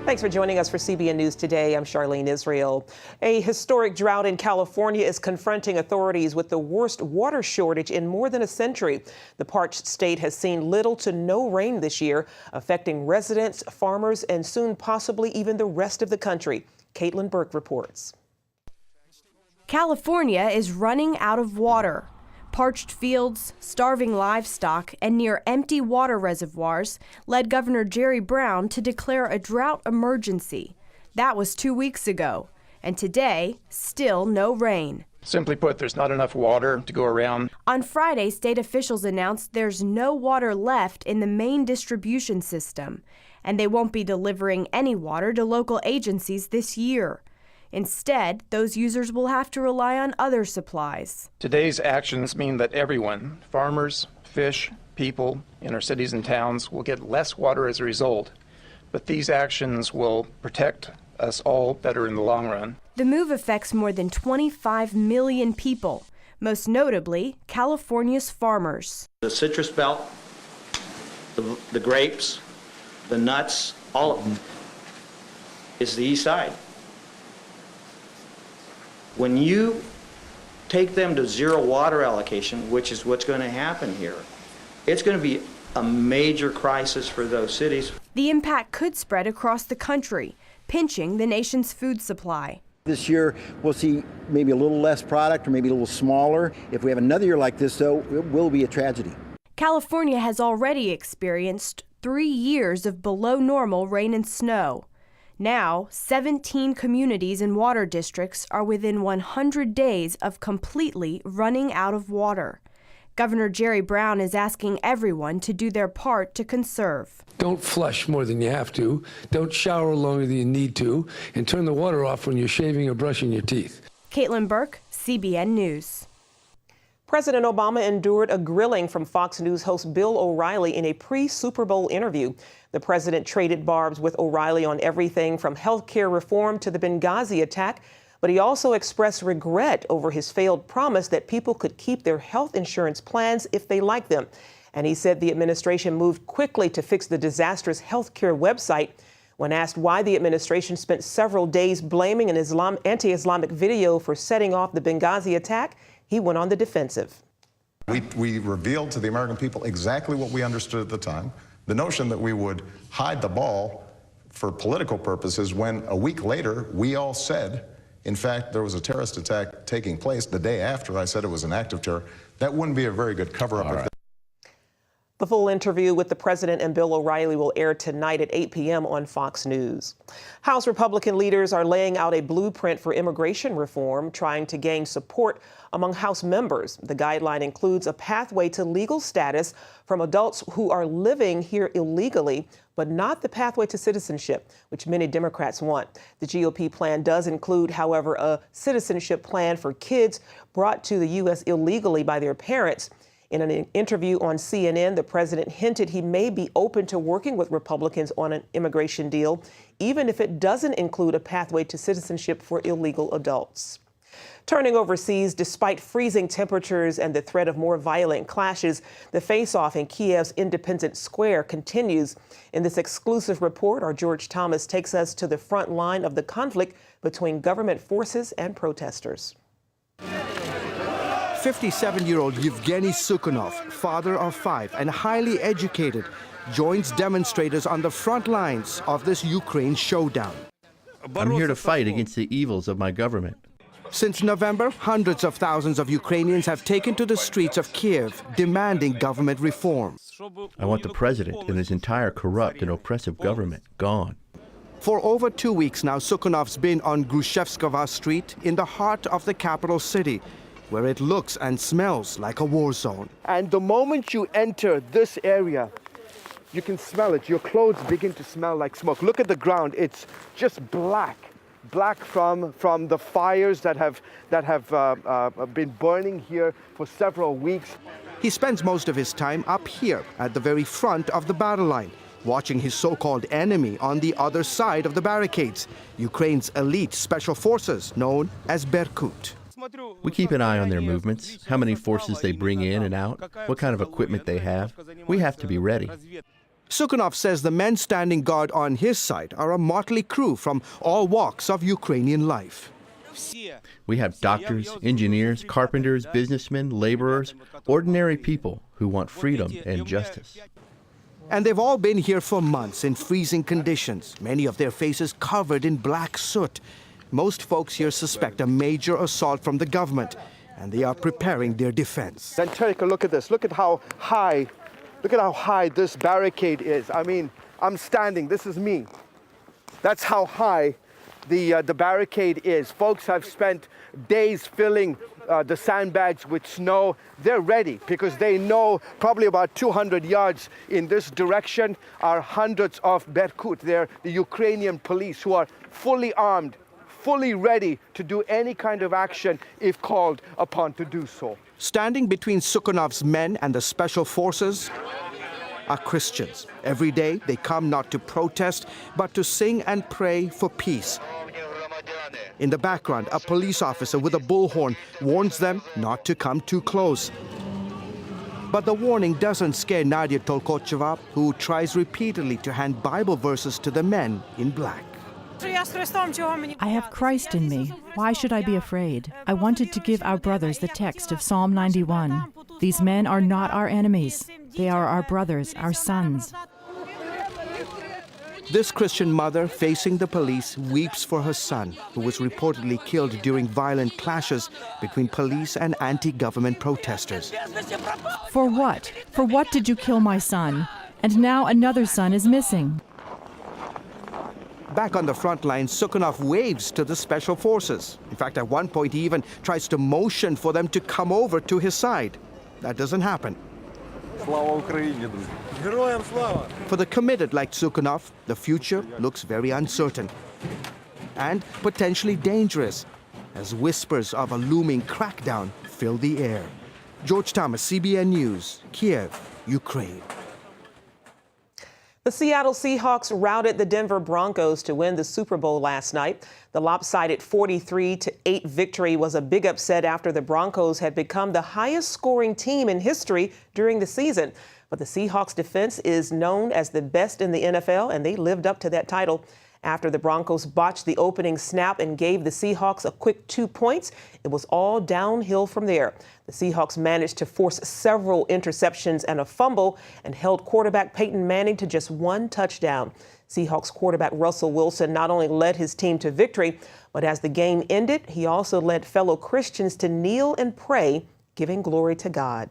Thanks for joining us for CBN News Today. I'm Charlene Israel. A historic drought in California is confronting authorities with the worst water shortage in more than a century. The parched state has seen little to no rain this year, affecting residents, farmers, and soon possibly even the rest of the country. Caitlin Burke reports. California is running out of water. Parched fields, starving livestock, and near empty water reservoirs led Governor Jerry Brown to declare a drought emergency. That was 2 weeks ago. And today, still no rain. Simply put, there's not enough water to go around. On Friday, state officials announced there's no water left in the main distribution system, and they won't be delivering any water to local agencies this year. Instead, those users will have to rely on other supplies. Today's actions mean that everyone, farmers, fish, people in our cities and towns, will get less water as a result. But these actions will protect us all better in the long run. The move affects more than 25 million people, most notably California's farmers. The citrus belt, the grapes, the nuts, all of them is the east side. When you take them to zero water allocation, which is what's going to happen here, it's going to be a major crisis for those cities. The impact could spread across the country, pinching the nation's food supply. This year, we'll see maybe a little less product or maybe a little smaller. If we have another year like this, though, it will be a tragedy. California has already experienced 3 years of below normal rain and snow. Now, 17 communities and water districts are within 100 days of completely running out of water. Governor Jerry Brown is asking everyone to do their part to conserve. Don't flush more than you have to, don't shower longer than you need to, and turn the water off when you're shaving or brushing your teeth. Caitlin Burke, CBN News. President Obama endured a grilling from Fox News host Bill O'Reilly in a pre-Super Bowl interview. The president traded barbs with O'Reilly on everything from health care reform to the Benghazi attack, but he also expressed regret over his failed promise that people could keep their health insurance plans if they like them. And he said the administration moved quickly to fix the disastrous health care website. When asked why the administration spent several days blaming an anti-Islamic video for setting off the Benghazi attack, he went on the defensive. We revealed to the American people exactly what we understood at the time. The notion that we would hide the ball for political purposes when a week later we all said, in fact, there was a terrorist attack taking place the day after I said it was an act of terror, that wouldn't be a very good cover-up. The full interview with the president and Bill O'Reilly will air tonight at 8 p.m. on Fox News. House Republican leaders are laying out a blueprint for immigration reform, trying to gain support among House members. The guideline includes a pathway to legal status from adults who are living here illegally, but not the pathway to citizenship, which many Democrats want. The GOP plan does include, however, a citizenship plan for kids brought to the U.S. illegally by their parents. In an interview on CNN, the president hinted he may be open to working with Republicans on an immigration deal, even if it doesn't include a pathway to citizenship for illegal adults. Turning overseas, despite freezing temperatures and the threat of more violent clashes, the face-off in Kiev's Independence Square continues. In this exclusive report, our George Thomas takes us to the front line of the conflict between government forces and protesters. 57-year-old Yevgeny Sukhanov, father of 5 and highly educated, joins demonstrators on the front lines of this Ukraine showdown. I'm here to fight against the evils of my government. Since November, hundreds of thousands of Ukrainians have taken to the streets of Kiev, demanding government reform. I want the president and his entire corrupt and oppressive government gone. For over 2 weeks now, Sukhanov's been on Grushevskova Street in the heart of the capital city, where it looks and smells like a war zone. And the moment you enter this area, you can smell it. Your clothes begin to smell like smoke. Look at the ground. It's just black from the fires that have been burning here for several weeks. He spends most of his time up here at the very front of the battle line, watching his so-called enemy on the other side of the barricades, Ukraine's elite special forces known as Berkut. We keep an eye on their movements, how many forces they bring in and out, what kind of equipment they have. We have to be ready. Sukhanov says the men standing guard on his side are a motley crew from all walks of Ukrainian life. We have doctors, engineers, carpenters, businessmen, laborers, ordinary people who want freedom and justice. And they've all been here for months in freezing conditions, many of their faces covered in black soot. Most folks here suspect a major assault from the government, and they are preparing their defense. Then take a look at this. Look at how high this barricade is. I mean, I'm standing. This is me. That's how high the barricade is. Folks have spent days filling the sandbags with snow. They're ready because they know probably about 200 yards in this direction are hundreds of Berkut. They're the Ukrainian police who are fully armed, fully ready to do any kind of action if called upon to do so. Standing between Sukhanov's men and the special forces are Christians. Every day they come not to protest, but to sing and pray for peace. In the background, a police officer with a bullhorn warns them not to come too close. But the warning doesn't scare Nadia Tolkocheva, who tries repeatedly to hand Bible verses to the men in black. I have Christ in me. Why should I be afraid? I wanted to give our brothers the text of Psalm 91. These men are not our enemies. They are our brothers, our sons. This Christian mother facing the police weeps for her son, who was reportedly killed during violent clashes between police and anti-government protesters. For what? For what did you kill my son? And now another son is missing. Back on the front line, Sukhanov waves to the special forces. In fact, at one point, he even tries to motion for them to come over to his side. That doesn't happen. For the committed like Sukhanov, the future looks very uncertain and potentially dangerous as whispers of a looming crackdown fill the air. George Thomas, CBN News, Kiev, Ukraine. The Seattle Seahawks routed the Denver Broncos to win the Super Bowl last night. The lopsided 43-8 victory was a big upset after the Broncos had become the highest scoring team in history during the season. But the Seahawks defense is known as the best in the NFL, and they lived up to that title. After the Broncos botched the opening snap and gave the Seahawks a quick 2 points, it was all downhill from there. The Seahawks managed to force several interceptions and a fumble and held quarterback Peyton Manning to just one touchdown. Seahawks quarterback Russell Wilson not only led his team to victory, but as the game ended, he also led fellow Christians to kneel and pray, giving glory to God.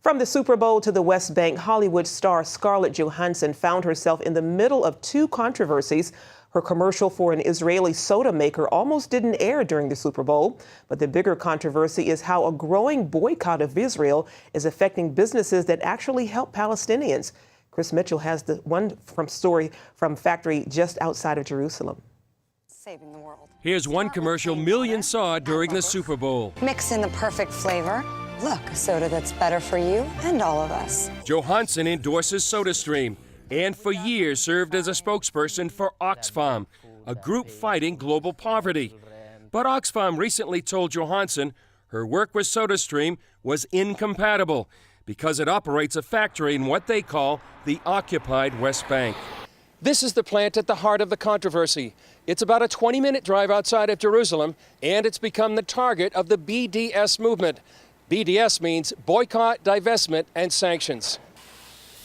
From the Super Bowl to the West Bank, Hollywood star Scarlett Johansson found herself in the middle of two controversies. Her commercial for an Israeli soda maker almost didn't air during the Super Bowl. But the bigger controversy is how a growing boycott of Israel is affecting businesses that actually help Palestinians. Chris Mitchell has the story from factory just outside of Jerusalem. Saving the world. Here's one commercial millions saw during the Super Bowl. Mix in the perfect flavor. Look, a soda that's better for you and all of us. Johansson endorses SodaStream and for years served as a spokesperson for Oxfam, a group fighting global poverty. But Oxfam recently told Johansson her work with SodaStream was incompatible because it operates a factory in what they call the occupied West Bank. This is the plant at the heart of the controversy. It's about a 20-minute drive outside of Jerusalem, and it's become the target of the BDS movement. BDS means boycott, divestment, and sanctions.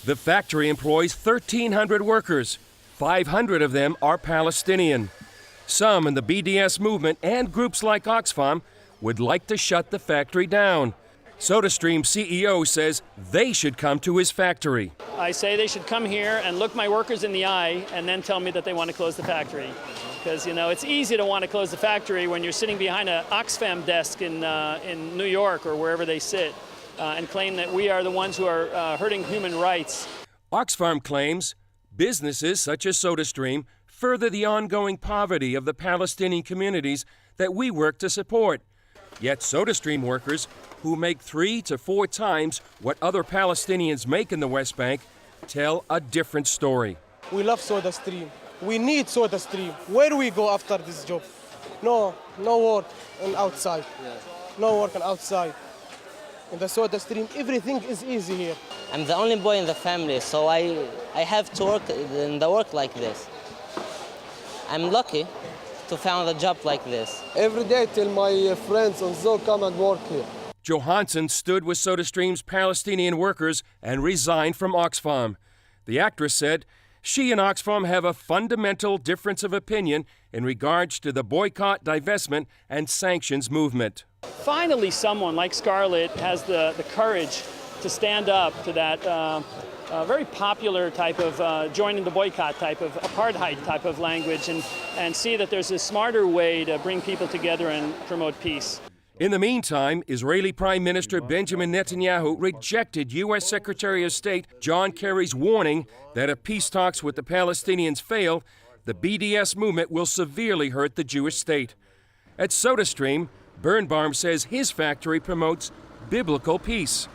The factory employs 1,300 workers. 500 of them are Palestinian. Some in the BDS movement and groups like Oxfam would like to shut the factory down. SodaStream CEO says they should come to his factory. I say they should come here and look my workers in the eye and then tell me that they want to close the factory. Because, you know, it's easy to want to close the factory when you're sitting behind an Oxfam desk in New York or wherever they sit and claim that we are the ones who are hurting human rights. Oxfam claims businesses such as SodaStream further the ongoing poverty of the Palestinian communities that we work to support. Yet SodaStream workers, who make 3 to 4 times what other Palestinians make in the West Bank, tell a different story. We love SodaStream. We need SodaStream. Where do we go after this job? No work on outside. No work on outside. In the SodaStream, everything is easy here. I'm the only boy in the family, so I have to work in the work like this. I'm lucky to find a job like this. Every day I tell my friends also come and work here. Johansson stood with SodaStream's Palestinian workers and resigned from Oxfam. The actress said she and Oxfam have a fundamental difference of opinion in regards to the boycott, divestment, and sanctions movement. Finally, someone like Scarlett has the courage to stand up to that very popular type of joining the boycott type of apartheid type of language and see that there's a smarter way to bring people together and promote peace. In the meantime, Israeli Prime Minister Benjamin Netanyahu rejected U.S. Secretary of State John Kerry's warning that if peace talks with the Palestinians fail, the BDS movement will severely hurt the Jewish state. At SodaStream, Birnbaum says his factory promotes biblical peace.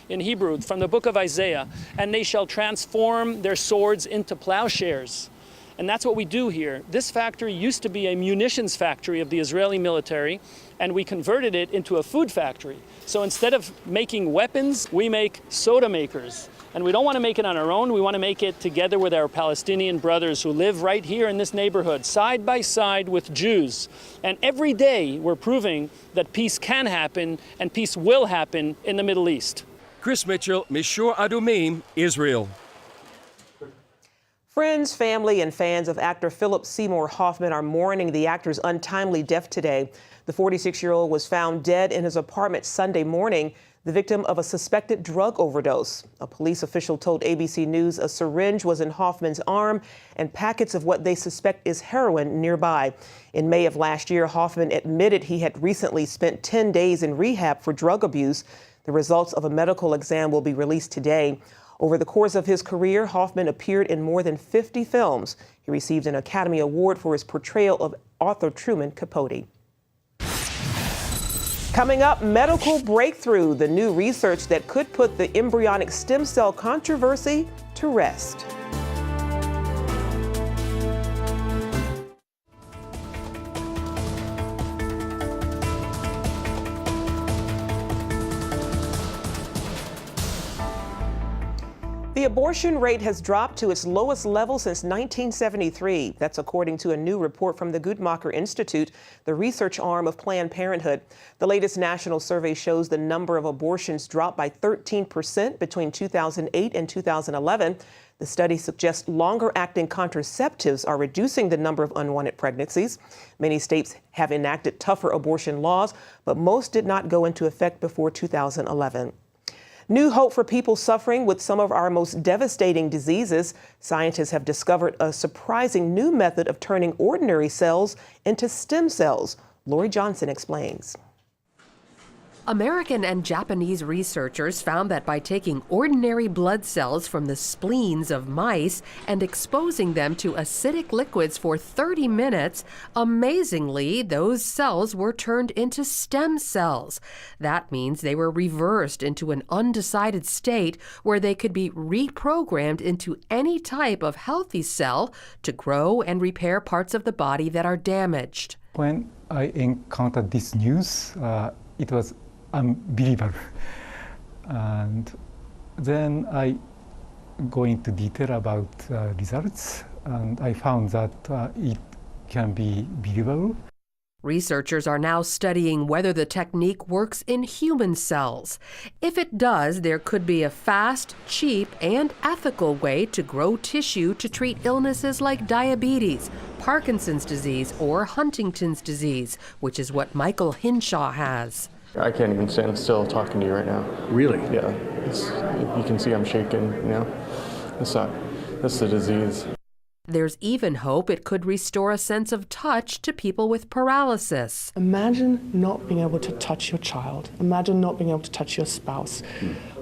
In Hebrew, from the book of Isaiah, and they shall transform their swords into plowshares. And that's what we do here. This factory used to be a munitions factory of the Israeli military, and we converted it into a food factory. So instead of making weapons, we make soda makers. And we don't want to make it on our own, we want to make it together with our Palestinian brothers who live right here in this neighborhood, side by side with Jews. And every day we're proving that peace can happen and peace will happen in the Middle East. Chris Mitchell, Mishor Adumim, Israel. Friends, family, and fans of actor Philip Seymour Hoffman are mourning the actor's untimely death today. The 46-year-old was found dead in his apartment Sunday morning, the victim of a suspected drug overdose. A police official told ABC News a syringe was in Hoffman's arm and packets of what they suspect is heroin nearby. In May of last year, Hoffman admitted he had recently spent 10 days in rehab for drug abuse. The results of a medical exam will be released today. Over the course of his career, Hoffman appeared in more than 50 films. He received an Academy Award for his portrayal of Arthur Truman Capote. Coming up, medical breakthrough, the new research that could put the embryonic stem cell controversy to rest. The abortion rate has dropped to its lowest level since 1973. That's according to a new report from the Guttmacher Institute, the research arm of Planned Parenthood. The latest national survey shows the number of abortions dropped by 13% between 2008 and 2011. The study suggests longer-acting contraceptives are reducing the number of unwanted pregnancies. Many states have enacted tougher abortion laws, but most did not go into effect before 2011. New hope for people suffering with some of our most devastating diseases. Scientists have discovered a surprising new method of turning ordinary cells into stem cells. Lori Johnson explains. American and Japanese researchers found that by taking ordinary blood cells from the spleens of mice and exposing them to acidic liquids for 30 minutes, amazingly, those cells were turned into stem cells. That means they were reversed into an undecided state where they could be reprogrammed into any type of healthy cell to grow and repair parts of the body that are damaged. When I encountered this news, it was unbelievable. And then I go into detail about results, and I found that it can be believable. Researchers are now studying whether the technique works in human cells. If it does, there could be a fast, cheap, and ethical way to grow tissue to treat illnesses like diabetes, Parkinson's disease, or Huntington's disease, which is what Michael Hinshaw has. I can't even stand still talking to you right now. Really? Yeah. You can see I'm shaking, you know? That's the disease. There's even hope it could restore a sense of touch to people with paralysis. Imagine not being able to touch your child. Imagine not being able to touch your spouse.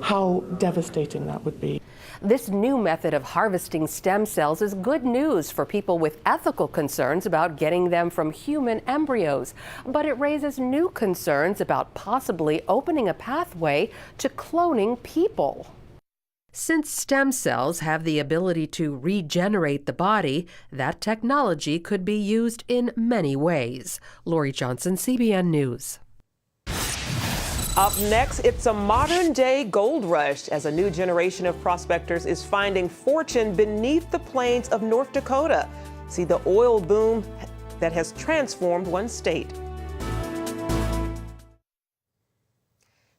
How devastating that would be. This new method of harvesting stem cells is good news for people with ethical concerns about getting them from human embryos, but it raises new concerns about possibly opening a pathway to cloning people. Since stem cells have the ability to regenerate the body, that technology could be used in many ways. Lori Johnson, CBN News. Up next, it's a modern-day gold rush as a new generation of prospectors is finding fortune beneath the plains of North Dakota. See the oil boom that has transformed one state.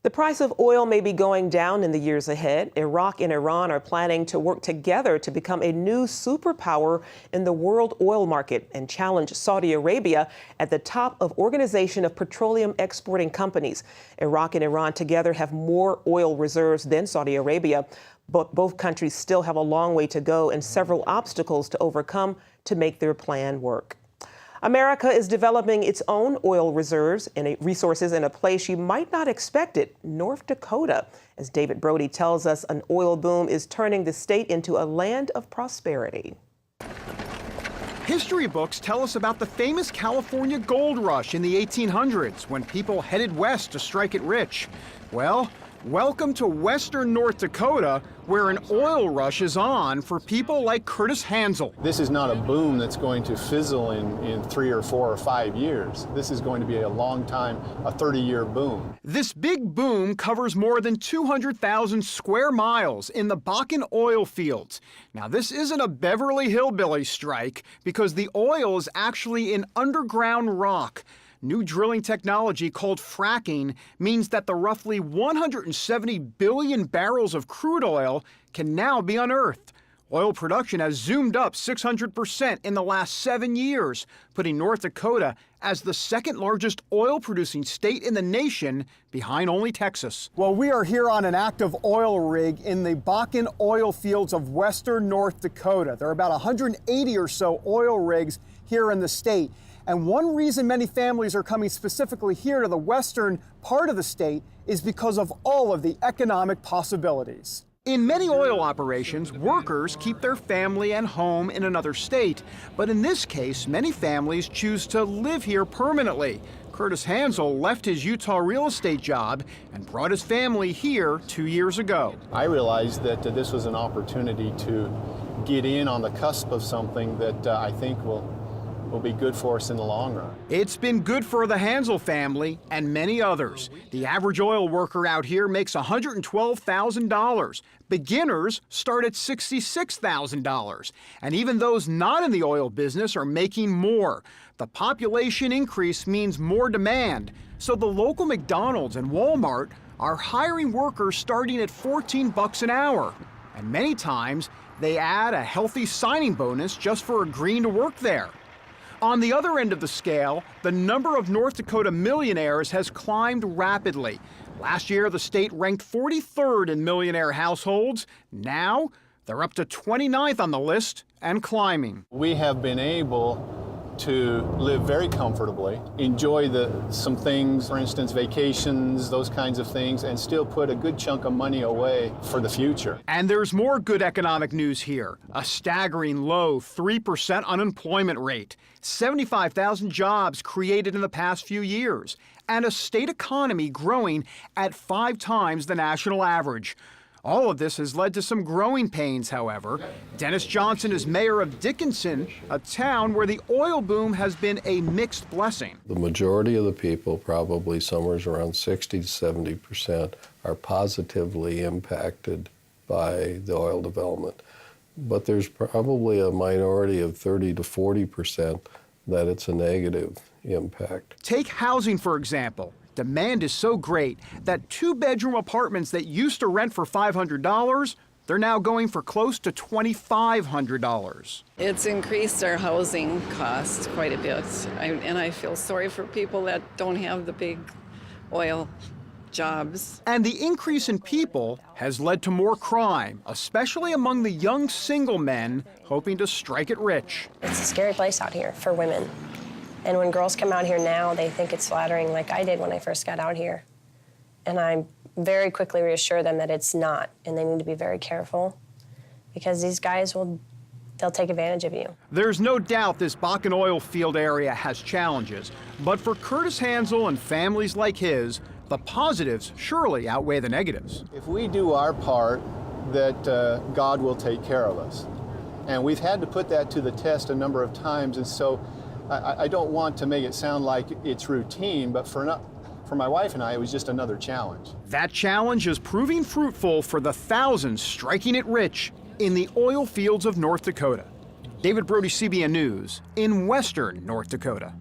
The price of oil may be going down in the years ahead. Iraq and Iran are planning to work together to become a new superpower in the world oil market and challenge Saudi Arabia at the top of Organization of Petroleum Exporting Companies. Iraq and Iran together have more oil reserves than Saudi Arabia, but both countries still have a long way to go and several obstacles to overcome to make their plan work. America is developing its own oil reserves and resources in a place you might not expect it, North Dakota. As David Brody tells us, an oil boom is turning the state into a land of prosperity. History books tell us about the famous California gold rush in the 1800s when people headed west to strike it rich. Well, welcome to western North Dakota, where an oil rush is on for people like Curtis Hansel. This is not a boom that's going to fizzle in 3 or 4 or 5 years. This is going to be a long time, a 30-year boom. This big boom covers more than 200,000 square miles in the Bakken oil fields. Now, this isn't a Beverly Hillbilly strike because the oil is actually in underground rock. New drilling technology called fracking means that the roughly 170 billion barrels of crude oil can now be unearthed. Oil production has zoomed up 600% in the last 7 years, putting North Dakota as the second largest oil-producing state in the nation, behind only Texas. Well, we are here on an active oil rig in the Bakken oil fields of western North Dakota. There are about 180 or so oil rigs here in the state. And one reason many families are coming specifically here to the western part of the state is because of all of the economic possibilities. In many oil operations, workers keep their family and home in another state. But in this case, many families choose to live here permanently. Curtis Hansel left his Utah real estate job and brought his family here 2 years ago. I realized that this was an opportunity to get in on the cusp of something that I think will be good for us in the long run. It's been good for the Hansel family and many others. The average oil worker out here makes $112,000. Beginners start at $66,000. And even those not in the oil business are making more. The population increase means more demand. So the local McDonald's and Walmart are hiring workers starting at $14 an hour. And many times they add a healthy signing bonus just for agreeing to work there. On the other end of the scale, the number of North Dakota millionaires has climbed rapidly. Last year, the state ranked 43rd in millionaire households. Now, they're up to 29th on the list and climbing. We have been able to live very comfortably, enjoy some things, for instance, vacations, those kinds of things, and still put a good chunk of money away for the future. And there's more good economic news here. A staggering low 3% unemployment rate, 75,000 jobs created in the past few years, and a state economy growing at 5 times the national average. All of this has led to some growing pains, however. Dennis Johnson is mayor of Dickinson, a town where the oil boom has been a mixed blessing. The majority of the people, probably somewhere around 60 to 70%, are positively impacted by the oil development. But there's probably a minority of 30 to 40% that it's a negative impact. Take housing, for example. Demand is so great that 2-bedroom apartments that used to rent for $500, they're now going for close to $2,500. It's increased our housing costs quite a bit, and I feel sorry for people that don't have the big oil jobs. And the increase in people has led to more crime, especially among the young single men hoping to strike it rich. It's a scary place out here for women. And when girls come out here now, they think it's flattering like I did when I first got out here. And I very quickly reassure them that it's not, and they need to be very careful because these guys they'll take advantage of you. There's no doubt this Bakken oil field area has challenges, but for Curtis Hansel and families like his, the positives surely outweigh the negatives. If we do our part, that God will take care of us. And we've had to put that to the test a number of times, and so I don't want to make it sound like it's routine, but for For my wife and I, it was just another challenge. That challenge is proving fruitful for the thousands striking it rich in the oil fields of North Dakota. David Brody, CBN News, in western North Dakota.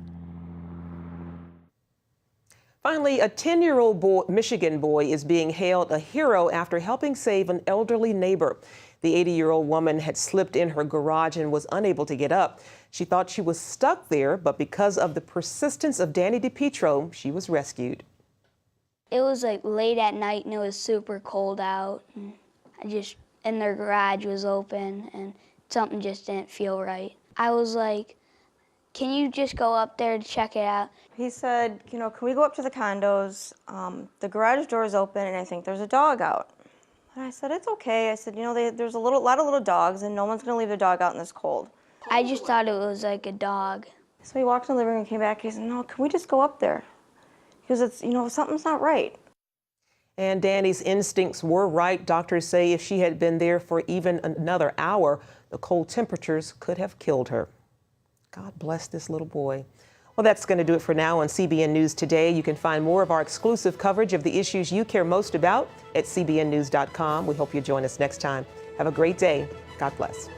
Finally, a 10-year-old Michigan boy is being hailed a hero after helping save an elderly neighbor. The 80-year-old woman had slipped in her garage and was unable to get up. She thought she was stuck there, but because of the persistence of Danny DePietro, she was rescued. It was like late at night and it was super cold out. And their garage was open and something just didn't feel right. I was like, can you just go up there to check it out? He said, you know, can we go up to the condos? The garage door is open and I think there's a dog out. And I said, it's okay. I said, you know, there's a lot of little dogs and no one's gonna leave their dog out in this cold. I just thought it was like a dog. So he walked in the living room and came back. He said, no, can we just go up there? Because it's, you know, something's not right. And Danny's instincts were right. Doctors say if she had been there for even another hour, the cold temperatures could have killed her. God bless this little boy. Well, that's going to do it for now on CBN News Today. You can find more of our exclusive coverage of the issues you care most about at cbnnews.com. We hope you join us next time. Have a great day. God bless.